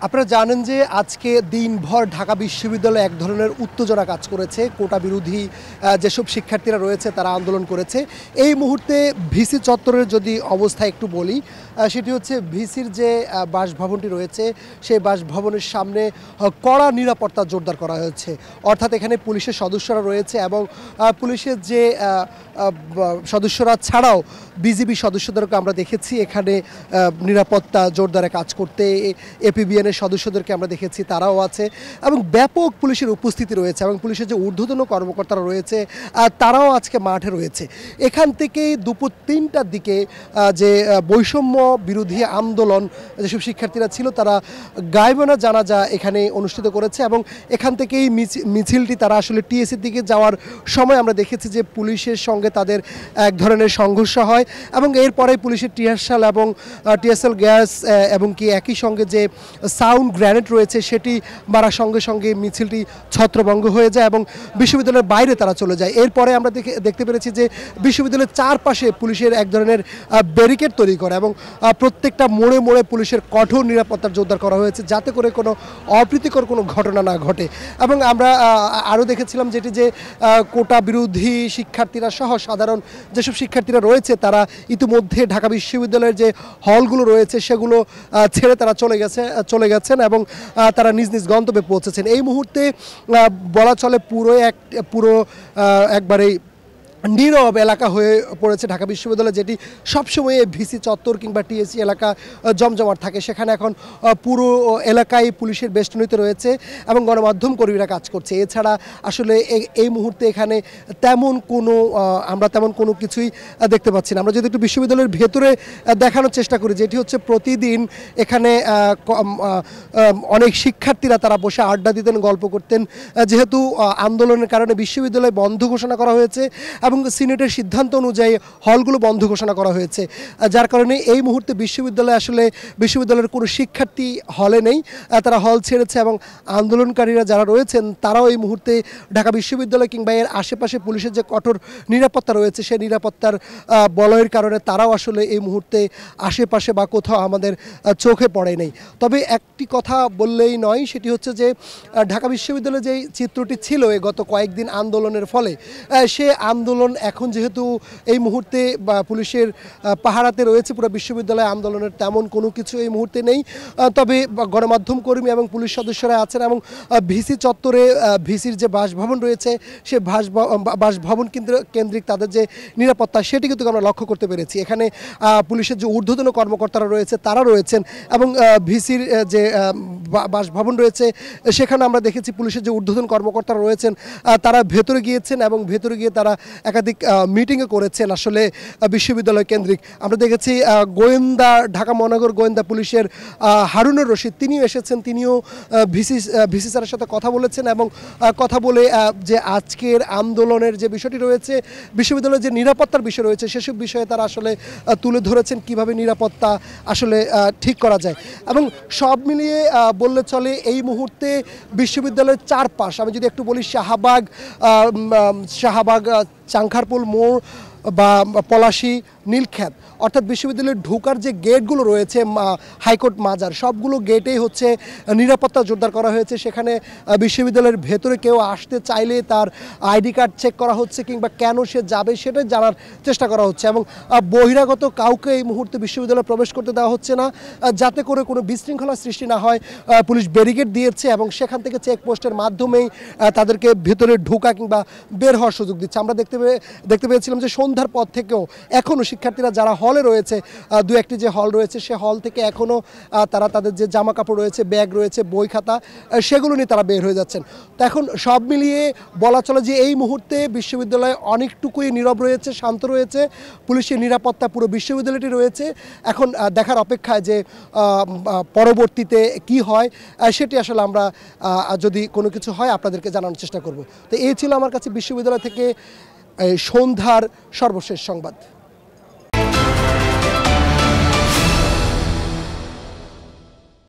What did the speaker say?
আপনারা জানেন যে আজকে দিনভর ঢাকা বিশ্ববিদ্যালয়ে এক ধরনের উত্তেজনা কাজ করেছে। কোটা বিরোধী যেসব শিক্ষার্থীরা রয়েছে তারা আন্দোলন করেছে। এই মুহূর্তে ভিসি চত্বরের যদি অবস্থা একটু বলি, সেটি হচ্ছে ভিসির যে বাসভবনটি রয়েছে সেই বাসভবনের সামনে কড়া নিরাপত্তা জোরদার করা হয়েছে। অর্থাৎ এখানে পুলিশের সদস্যরা রয়েছে এবং পুলিশের যে সদস্যরা ছাড়াও বিজিবি সদস্যদেরকে আমরা দেখেছি এখানে নিরাপত্তা জোরদারে কাজ করতে। এপিবিএনের সদস্যদেরকে আমরা দেখেছি, তারাও আছে এবং ব্যাপক পুলিশের উপস্থিতি রয়েছে এবং পুলিশের যে ঊর্ধ্বতন কর্মকর্তারা রয়েছে তারাও আজকে মাঠে রয়েছে। এখান থেকেই দুপুর ৩টার দিকে যে বৈষম্য বিরোধী আন্দোলন যেসব শিক্ষার্থীরা ছিল তারা গায়েবানা জানাজা এখানে অনুষ্ঠিত করেছে এবং এখান থেকেই মিছিলটি তারা আসলে টিএসসির দিকে যাওয়ার সময় আমরা দেখেছি যে পুলিশের সঙ্গে তাদের এক ধরনের সংঘর্ষ হয় এবং এরপরে পুলিশের টিয়ারশাল এবং টিয়ারশাল গ্যাস এবং কি একই সঙ্গে যে সাউন্ড গ্রেনেড রয়েছে সেটি মারার সঙ্গে সঙ্গে মিছিলটি ছত্রভঙ্গ হয়ে যায় এবং বিশ্ববিদ্যালয়ের বাইরে তারা চলে যায়। এরপরে আমরা দেখতে পেরেছি যে বিশ্ববিদ্যালয়ের চারপাশে পুলিশের এক ধরনের ব্যারিকেড তৈরি করে এবং প্রত্যেকটা মোড়ে মোড়ে পুলিশের কঠোর নিরাপত্তার জোরদার করা হয়েছে যাতে করে কোনো অপ্রীতিকর কোনো ঘটনা না ঘটে। এবং আমরা আরও দেখেছিলাম যেটি যে কোটা বিরোধী শিক্ষার্থীরা সহ সাধারণ যেসব শিক্ষার্থীরা রয়েছে তারা ইতিমধ্যে ঢাকা বিশ্ববিদ্যালয়ের যে হলগুলো রয়েছে সেগুলো ছেড়ে তারা চলে গেছেন এবং তারা নিজ নিজ গন্তব্যে পৌঁছেছেন। এই মুহূর্তে বলা চলে পুরো একবারেই নীরব এলাকা হয়ে পড়েছে ঢাকা বিশ্ববিদ্যালয়, যেটি সবসময় ভিসি চত্বর কিংবা টিএসসি এলাকা জমজমাট থাকে। সেখানে এখন পুরো এলাকায় পুলিশের বেষ্টনীতে রয়েছে এবং গণমাধ্যম কর্মীরা কাজ করছে। এছাড়া আসলে এই মুহূর্তে এখানে আমরা তেমন কোনো কিছুই দেখতে পাচ্ছি না। আমরা যদি একটু বিশ্ববিদ্যালয়ের ভেতরে দেখানোর চেষ্টা করি, যেটি হচ্ছে প্রতিদিন এখানে অনেক শিক্ষার্থীরা তারা বসে আড্ডা দিতেন, গল্প করতেন। যেহেতু আন্দোলনের কারণে বিশ্ববিদ্যালয় বন্ধ ঘোষণা করা হয়েছে এবং সিনেটের সিদ্ধান্ত অনুযায়ী হলগুলো বন্ধ ঘোষণা করা হয়েছে, যার কারণে এই মুহূর্তে বিশ্ববিদ্যালয়ের কোনো শিক্ষার্থী হলে নেই, তারা হল ছেড়েছে এবং আন্দোলনকারীরা যারা রয়েছেন তারাও এই মুহূর্তে ঢাকা বিশ্ববিদ্যালয় কিংবা এর আশেপাশে পুলিশের যে কঠোর নিরাপত্তা রয়েছে সেই নিরাপত্তার বলয়ের কারণে তারাও আসলে এই মুহূর্তে আশেপাশে বা কোথাও আমাদের চোখে পড়ে নেই। তবে একটি কথা বললেই নয়, সেটি হচ্ছে যে ঢাকা বিশ্ববিদ্যালয়ে যেই চিত্রটি ছিল গত কয়েকদিন আন্দোলনের ফলে, সে আন্দোলন এখন যেহেতু এই মুহূর্তে পুলিশের পাহারাতে রয়েছে, পুরো বিশ্ববিদ্যালয়ে আন্দোলনের তেমন কোনো কিছু এই মুহূর্তে নেই। তবে গণমাধ্যম কর্মী এবং পুলিশ সদস্যরা আছেন এবং ভিসি চত্বরে ভিসির যে বাসভবন রয়েছে সে বাসভবন কেন্দ্রিক তাদের যে নিরাপত্তা সেটি কিন্তু আমরা লক্ষ্য করতে পেরেছি। এখানে পুলিশের যে ঊর্ধ্বতন কর্মকর্তারা রয়েছে তারা রয়েছেন এবং ভিসির যে বাসভবন রয়েছে সেখানে আমরা দেখেছি পুলিশের যে ঊর্ধ্বতন কর্মকর্তারা রয়েছেন তারা ভেতরে গিয়েছেন এবং ভেতরে গিয়ে তারা একাধিক মিটিংও করেছেন আসলে বিশ্ববিদ্যালয় কেন্দ্রিক। আমরা দেখেছি ঢাকা মহানগর গোয়েন্দা পুলিশের হারুনুর রশিদ তিনিও এসেছেন, তিনিও ভিসি স্যারের সাথে কথা বলেছেন এবং কথা বলে যে আজকের আন্দোলনের যে বিষয়টি রয়েছে, বিশ্ববিদ্যালয়ের যে নিরাপত্তার বিষয় রয়েছে সেসব বিষয়ে তারা আসলে তুলে ধরেছেন কিভাবে নিরাপত্তা আসলে ঠিক করা যায়। এবং সব মিলিয়ে বললে চলে এই মুহূর্তে বিশ্ববিদ্যালয়ের চারপাশ, আমি যদি একটু বলি শাহবাগ চাংখারপুল মোড় বা পলাশী নীলক্ষেত, অর্থাৎ বিশ্ববিদ্যালয়ের ঢোকার যে গেটগুলো রয়েছে হাইকোর্ট মাজার, সবগুলো গেটেই হচ্ছে নিরাপত্তা জোরদার করা হয়েছে। সেখানে বিশ্ববিদ্যালয়ের ভেতরে কেউ আসতে চাইলে তার আইডি কার্ড চেক করা হচ্ছে কিংবা কেন সে যাবে সেটা জানার চেষ্টা করা হচ্ছে এবং বহিরাগত কাউকে এই মুহূর্তে বিশ্ববিদ্যালয়ে প্রবেশ করতে দেওয়া হচ্ছে না, যাতে করে কোনো বিশৃঙ্খলা সৃষ্টি না হয়। পুলিশ ব্যারিকেড দিয়েছে এবং সেখান থেকে চেকপোস্টের মাধ্যমেই তাদেরকে ভেতরে ঢোকা কিংবা বের হওয়ার সুযোগ দিচ্ছে। আমরা দেখতে পেয়েছিলাম যে সন্ধ্যার পর থেকেও এখনও শিক্ষার্থীরা যারা হলে রয়েছে, দু একটি যে হল রয়েছে সে হল থেকে এখনও তারা তাদের যে জামা কাপড় রয়েছে, ব্যাগ রয়েছে, বই খাতা, সেগুলো নিয়ে তারা বের হয়ে যাচ্ছেন। তো এখন সব মিলিয়ে বলা চলে যে এই মুহূর্তে বিশ্ববিদ্যালয় অনেকটুকুই নীরব রয়েছে, শান্ত রয়েছে, পুলিশের নিরাপত্তা পুরো বিশ্ববিদ্যালয়টি রয়েছে। এখন দেখার অপেক্ষায় যে পরবর্তীতে কি হয় সেটি আসলে আমরা যদি কোনো কিছু হয় আপনাদেরকে জানানোর চেষ্টা করব। তো এই ছিল আমার কাছে বিশ্ববিদ্যালয় থেকে সন্ধ্যার সর্বশেষ সংবাদ।